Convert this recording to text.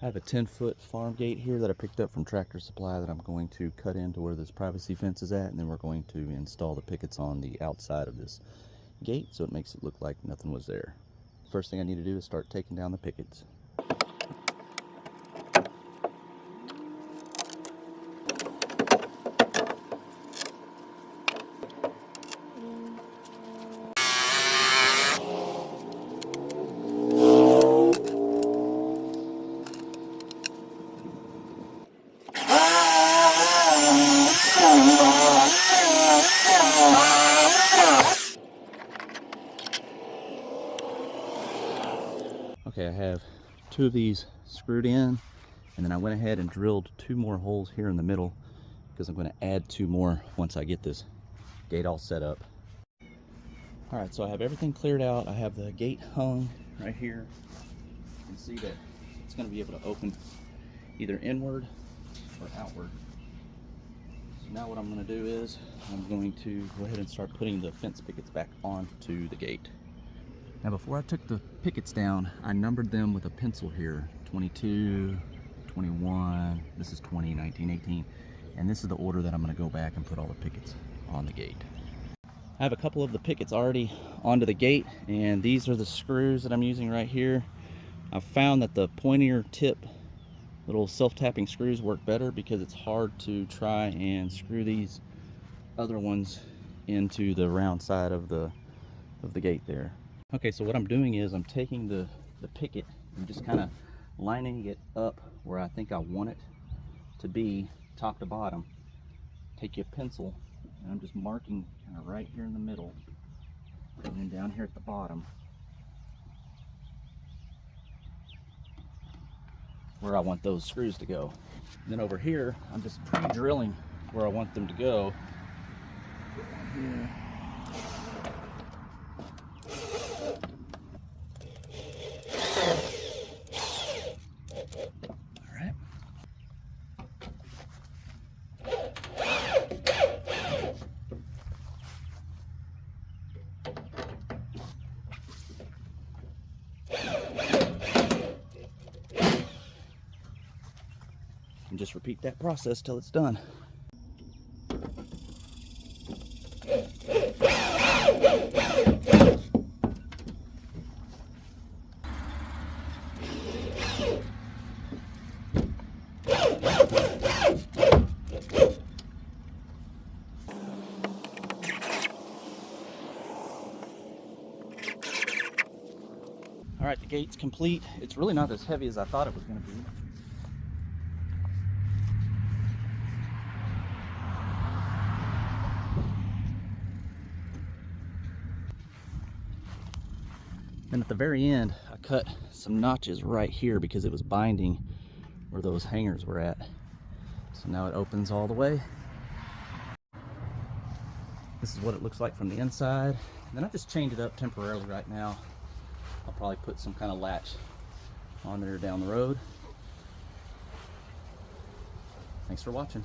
I have a 10-foot farm gate here that I picked up from Tractor Supply that I'm going to cut into where this privacy fence is at, and then we're going to install the pickets on the outside of this gate so it makes it look like nothing was there. First thing I need to do is start taking down the pickets. Okay, I have 2 of these screwed in, and then I went ahead and drilled 2 more holes here in the middle because I'm going to add 2 more once I get this gate all set up. All right, so I have everything cleared out. I have the gate hung right here. You can see that it's going to be able to open either inward or outward. So now what I'm going to do is I'm going to go ahead and start putting the fence pickets back onto the gate. Now before I took the pickets down, I numbered them with a pencil here. 22, 21, this is 20, 19, 18. And this is the order that I'm going to go back and put all the pickets on the gate. I have a couple of the pickets already onto the gate, and these are the screws that I'm using right here. I've found that the pointier tip little self-tapping screws work better because it's hard to try and screw these other ones into the round side of the gate there. Okay, so what I'm doing is I'm taking the picket and just kind of lining it up where I think I want it to be, top to bottom. Take your pencil, and I'm just marking kind of right here in the middle, and then down here at the bottom where I want those screws to go. And then over here, I'm just pre-drilling where I want them to go. Here. And just repeat that process till it's done. All right, the gate's complete. It's really not as heavy as I thought it was going to be. Then at the very end, I cut some notches right here because it was binding where those hangers were at. So now it opens all the way. This is what it looks like from the inside. And then I just chained it up temporarily right now. I'll probably put some kind of latch on there down the road. Thanks for watching.